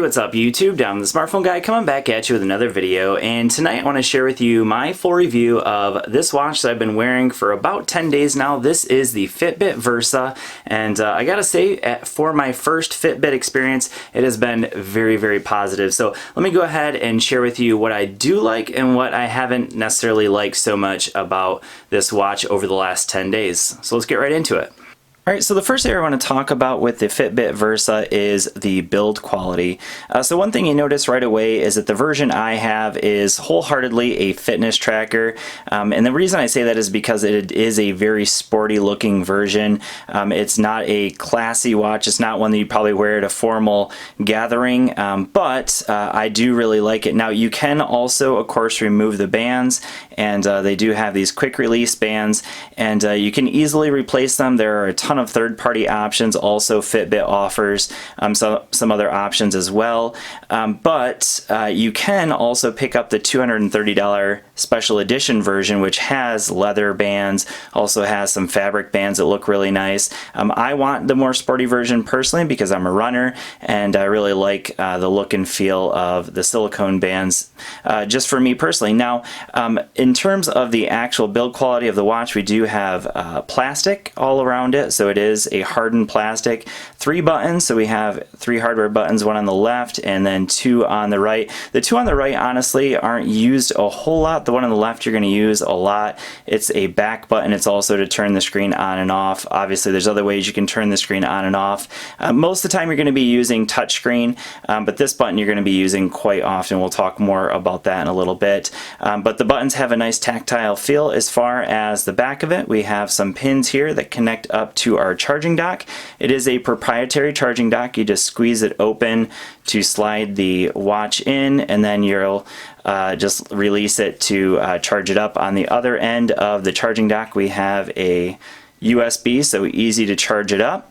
Hey, what's up YouTube? I'm the smartphone guy coming back at you with another video, and tonight I want to share with you my full review of this watch that I've been wearing for about 10 days now. This is the Fitbit Versa, and I gotta say, for my first Fitbit experience, it has been very, very positive. So let me go ahead and share with you what I do like and what I haven't necessarily liked so much about this watch over the last 10 days. So let's get right into it. Alright, so the first area I want to talk about with the Fitbit Versa is the build quality. So one thing you notice right away is that the version I have is wholeheartedly a fitness tracker. And the reason I say that is because it is a very sporty looking version. It's not a classy watch. It's not one that you probably wear at a formal gathering, but I do really like it. Now you can also, of course, remove the bands, and they do have these quick release bands, and you can easily replace them. There are a ton of third-party options. Also, Fitbit offers some other options as well, but you can also pick up the $230 special edition version, which has leather bands, also has some fabric bands that look really nice. I want the more sporty version personally because I'm a runner, and I really like the look and feel of the silicone bands just for me personally. Now, in terms of the actual build quality of the watch, we do have plastic all around it, so it is a hardened plastic. 3 buttons, so we have 3 hardware buttons, one on the left and then 2 on the right. The 2 on the right honestly aren't used a whole lot. The one on the left you're going to use a lot. It's a back button. It's also to turn the screen on and off. Obviously there's other ways you can turn the screen on and off. Most of the time you're going to be using touchscreen, but this button you're going to be using quite often. We'll talk more about that in a little bit. But the buttons have a nice tactile feel. As far as the back of it, we have some pins here that connect up to our charging dock. It is a proprietary charging dock. You just squeeze it open to slide the watch in, and then you'll just release it to charge it up. On the other end of the charging dock we have a USB, so easy to charge it up.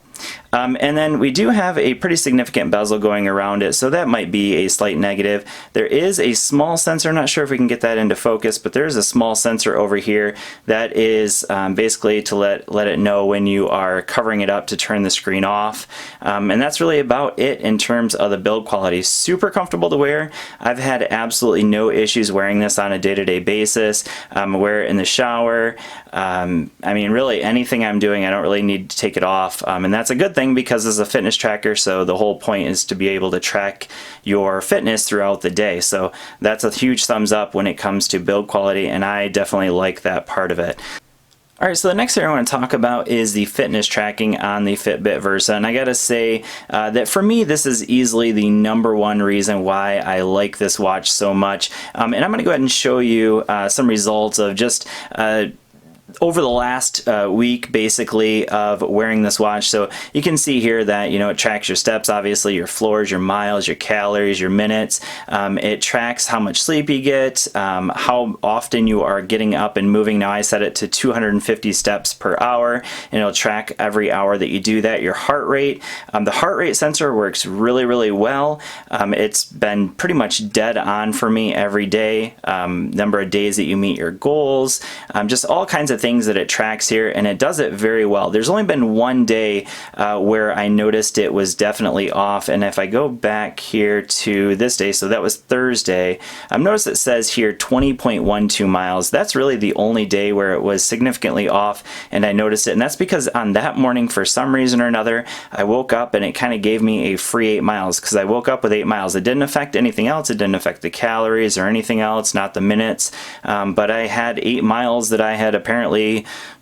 And then we do have a pretty significant bezel going around it, so that might be a slight negative. There is a small sensor, I'm not sure if we can get that into focus, but there's a small sensor over here that is basically to let it know when you are covering it up to turn the screen off. And that's really about it in terms of the build quality. Super comfortable to wear. I've had absolutely no issues wearing this on a day-to-day basis. I wear it in the shower. I mean, really anything I'm doing, I don't really need to take it off, and that's a good thing because it's a fitness tracker, so the whole point is to be able to track your fitness throughout the day. So that's a huge thumbs up when it comes to build quality, and I definitely like that part of it. Alright, so the next area I want to talk about is the fitness tracking on the Fitbit Versa, and I gotta say that for me this is easily the #1 reason why I like this watch so much. And I'm going to go ahead and show you some results of just over the last week basically of wearing this watch. So you can see here that, you know, it tracks your steps, obviously your floors, your miles, your calories, your minutes. It tracks how much sleep you get, how often you are getting up and moving. Now I set it to 250 steps per hour, and it'll track every hour that you do that. Your heart rate, the heart rate sensor works really, really well. It's been pretty much dead on for me every day. Number of days that you meet your goals, just all kinds of things that it tracks here, and it does it very well. There's only been one day where I noticed it was definitely off, and if I go back here to this day, so that was Thursday, notice it says here 20.12 miles. That's really the only day where it was significantly off, and I noticed it, and that's because on that morning, for some reason or another, I woke up and it kind of gave me a free 8 miles, because I woke up with 8 miles. It didn't affect anything else. It didn't affect the calories or anything else, not the minutes, but I had 8 miles that I had apparently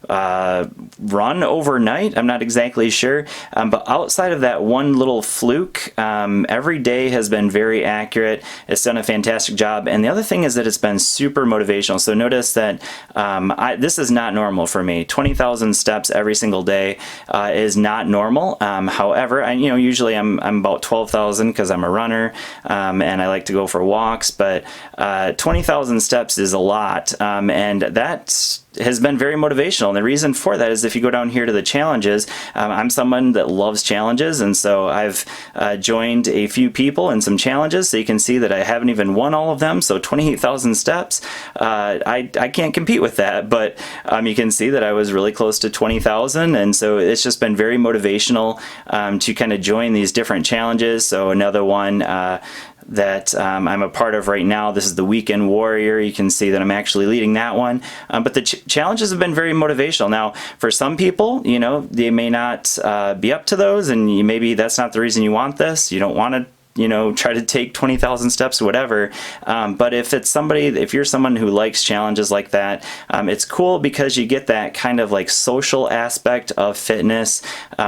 run overnight. I'm not exactly sure, but outside of that one little fluke, every day has been very accurate. It's done a fantastic job, and the other thing is that it's been super motivational. So notice that this is not normal for me. 20,000 steps every single day is not normal. However, usually I'm about 12,000 because I'm a runner, and I like to go for walks, but 20,000 steps is a lot, and that has been very motivational. And the reason for that is if you go down here to the challenges, I'm someone that loves challenges, and so I've joined a few people in some challenges, so you can see that I haven't even won all of them. So 28,000 steps, I can't compete with that, but you can see that I was really close to 20,000, and so it's just been very motivational to kind of join these different challenges. So another one that I'm a part of right now, this is the Weekend Warrior. You can see that I'm actually leading that one, but the challenges have been very motivational. Now for some people, you know, they may not be up to those, and maybe that's not the reason you want this. You don't want to, you know, try to take 20,000 steps or whatever. But if you're someone who likes challenges like that, it's cool because you get that kind of like social aspect of fitness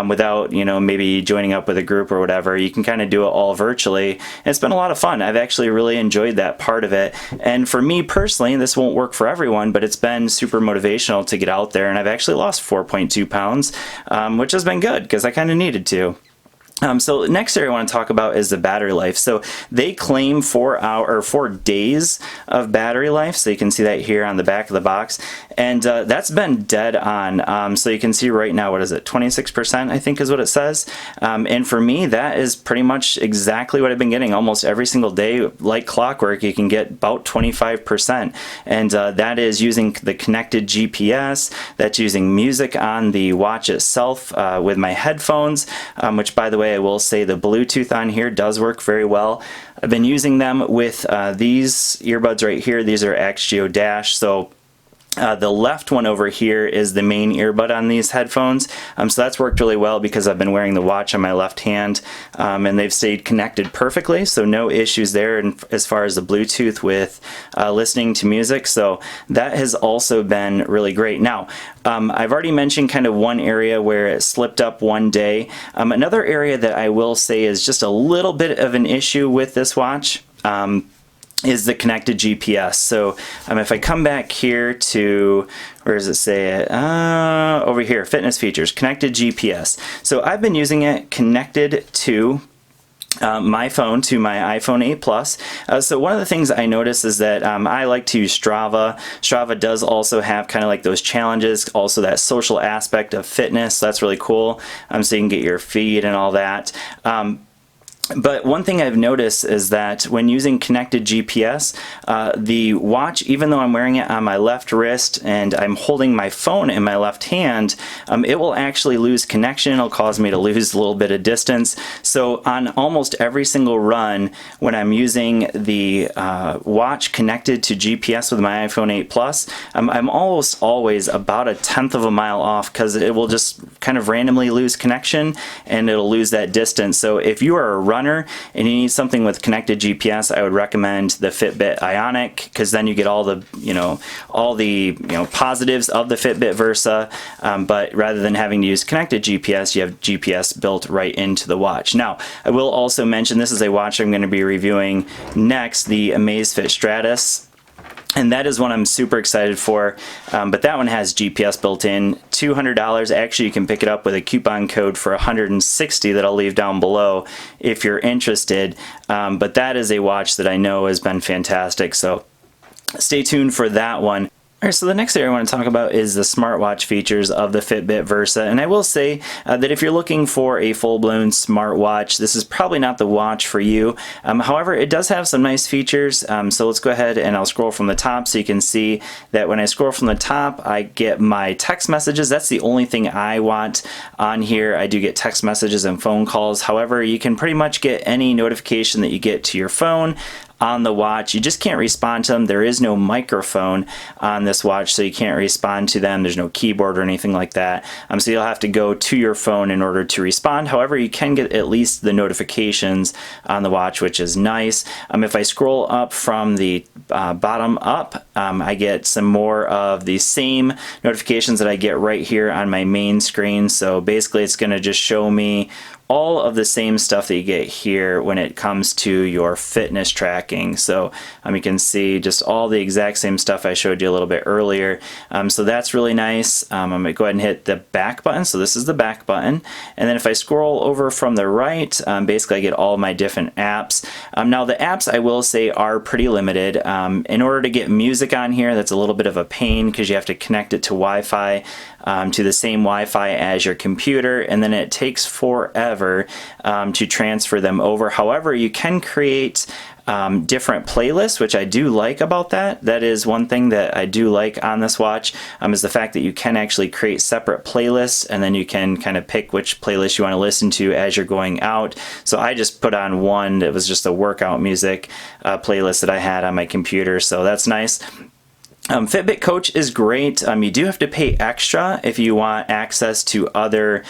without, you know, maybe joining up with a group or whatever. You can kind of do it all virtually. And it's been a lot of fun. I've actually really enjoyed that part of it. And for me personally, this won't work for everyone, but it's been super motivational to get out there. And I've actually lost 4.2 pounds, which has been good because I kind of needed to. So next area I want to talk about is the battery life. So they claim 4 days of battery life. So you can see that here on the back of the box, and that's been dead on. So you can see right now, what is it, 26% I think is what it says. And for me, that is pretty much exactly what I've been getting almost every single day, like clockwork. You can get about 25%, and that is using the connected GPS. That's using music on the watch itself with my headphones, which by the way, I will say the Bluetooth on here does work very well. I've been using them with these earbuds right here. These are Axio Dash. So the left one over here is the main earbud on these headphones. So that's worked really well because I've been wearing the watch on my left hand, and they've stayed connected perfectly, so no issues there. And as far as the Bluetooth with listening to music, so that has also been really great. Now, I've already mentioned kind of one area where it slipped up one day. Another area that I will say is just a little bit of an issue with this watch is the connected GPS. So if I come back here to, where does it say it? Over here, fitness features, connected GPS. So I've been using it connected to my phone, to my iPhone 8 Plus. So one of the things I noticed is that I like to use Strava. Strava does also have kind of like those challenges, also that social aspect of fitness. So that's really cool. So you can get your feed and all that. But one thing I've noticed is that when using connected GPS, the watch, even though I'm wearing it on my left wrist and I'm holding my phone in my left hand, it will actually lose connection. It'll cause me to lose a little bit of distance. So on almost every single run, when I'm using the watch connected to GPS with my iPhone 8 Plus, I'm almost always about 1/10 of a mile off because it will just kind of randomly lose connection and it'll lose that distance. So if you are a runner and you need something with connected GPS, I would recommend the Fitbit Ionic, because then you get all the positives of the Fitbit Versa, but rather than having to use connected GPS, you have GPS built right into the watch. Now, I will also mention this is a watch I'm going to be reviewing next, the Amazfit Stratus. And that is one I'm super excited for, but that one has GPS built in, $200. Actually, you can pick it up with a coupon code for $160 that I'll leave down below if you're interested. But that is a watch that I know has been fantastic, so stay tuned for that one. Alright, so the next area I want to talk about is the smartwatch features of the Fitbit Versa. And I will say that if you're looking for a full-blown smartwatch, this is probably not the watch for you. However, it does have some nice features. So let's go ahead and I'll scroll from the top so you can see that when I scroll from the top, I get my text messages. That's the only thing I want on here. I do get text messages and phone calls. However, you can pretty much get any notification that you get to your phone on the watch. You just can't respond to them. There is no microphone on this watch, so you can't respond to them. There's no keyboard or anything like that. So you'll have to go to your phone in order to respond. However, you can get at least the notifications on the watch, which is nice. If I scroll up from the bottom up, I get some more of the same notifications that I get right here on my main screen. So basically it's going to just show me all of the same stuff that you get here when it comes to your fitness tracking. So you can see just all the exact same stuff I showed you a little bit earlier. So that's really nice. I'm going to go ahead and hit the back button. So this is the back button. And then if I scroll over from the right, basically I get all my different apps. Now the apps, I will say, are pretty limited. In order to get music on here, that's a little bit of a pain because you have to connect it to Wi-Fi, to the same Wi-Fi as your computer, and then it takes forever to transfer them over. However, you can create different playlists, which I do like about that. That is one thing that I do like on this watch, is the fact that you can actually create separate playlists, and then you can kind of pick which playlist you want to listen to as you're going out. So I just put on one that was just a workout music playlist that I had on my computer, so that's nice. Fitbit Coach is great. You do have to pay extra if you want access to other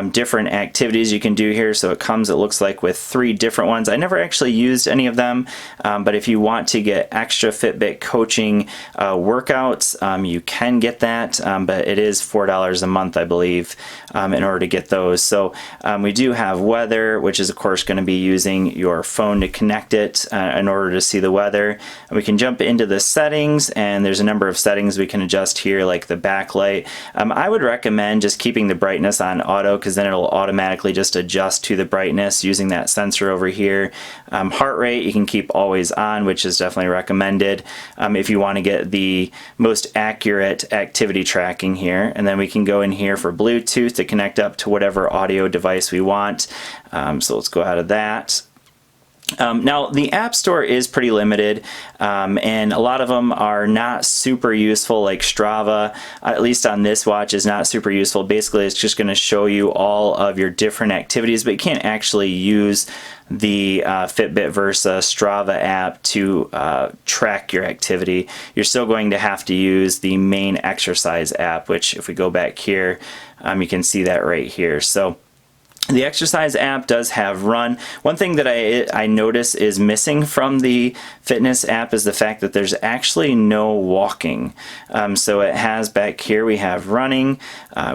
different activities you can do here. So it comes, it looks like, with 3 different ones. I never actually used any of them, but if you want to get extra Fitbit coaching workouts, you can get that, but it is $4 a month, I believe, in order to get those. So we do have weather, which is of course going to be using your phone to connect it in order to see the weather. We can jump into the settings, and there's a number of settings we can adjust here, like the backlight. I would recommend just keeping the brightness on auto, because then it'll automatically just adjust to the brightness using that sensor over here. Heart rate you can keep always on, which is definitely recommended if you want to get the most accurate activity tracking here. And then we can go in here for Bluetooth to connect up to whatever audio device we want. So let's go out of that. Now the App Store is pretty limited, and a lot of them are not super useful, like Strava, at least on this watch, is not super useful. Basically it's just going to show you all of your different activities, but you can't actually use the Fitbit Versa Strava app to track your activity. You're still going to have to use the main exercise app, which if we go back here, you can see that right here. So the exercise app does have run. One thing that I notice is missing from the fitness app is the fact that there's actually no walking. So it has back here, we have running,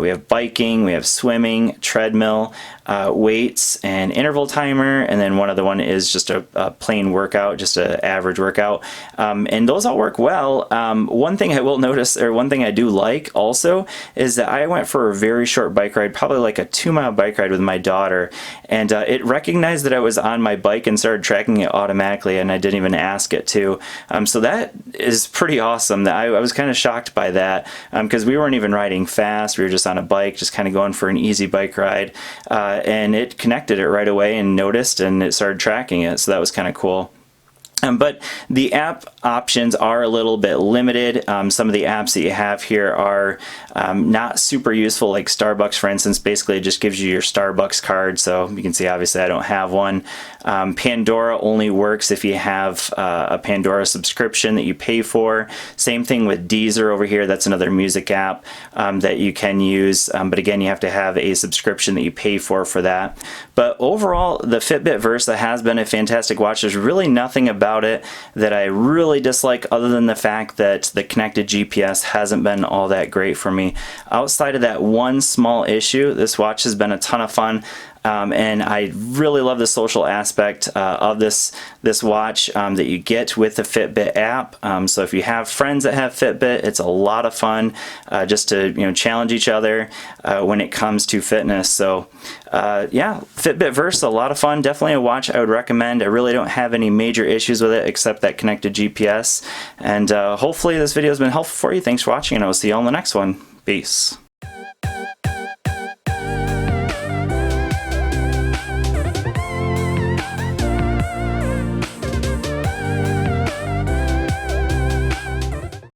we have biking, we have swimming, treadmill, weights, and interval timer, and then one other one is just a plain workout, just an average workout. And those all work well. One thing I will notice, or one thing I do like also, is that I went for a very short bike ride, probably like a 2-mile bike ride with my daughter, and it recognized that I was on my bike and started tracking it automatically, and I didn't even ask it to. So that is pretty awesome. I was kind of shocked by that, because we weren't even riding fast. We were just on a bike, just kind of going for an easy bike ride, and it connected it right away and noticed, and it started tracking it. So that was kind of cool. But the app options are a little bit limited. Some of the apps that you have here are not super useful, like Starbucks, for instance. Basically, it just gives you your Starbucks card. So you can see, obviously, I don't have one. Pandora only works if you have a Pandora subscription that you pay for. Same thing with Deezer over here. That's another music app that you can use. But again, you have to have a subscription that you pay for that. But overall, the Fitbit Versa has been a fantastic watch. There's really nothing about it that I really dislike, other than the fact that the connected GPS hasn't been all that great for me. Outside of that one small issue, this watch has been a ton of fun. And I really love the social aspect of this watch that you get with the Fitbit app. So if you have friends that have Fitbit, it's a lot of fun just to challenge each other when it comes to fitness. So yeah, Fitbit Versa, a lot of fun. Definitely a watch I would recommend. I really don't have any major issues with it except that connected GPS. And hopefully this video has been helpful for you. Thanks for watching, and I will see you on the next one. Peace.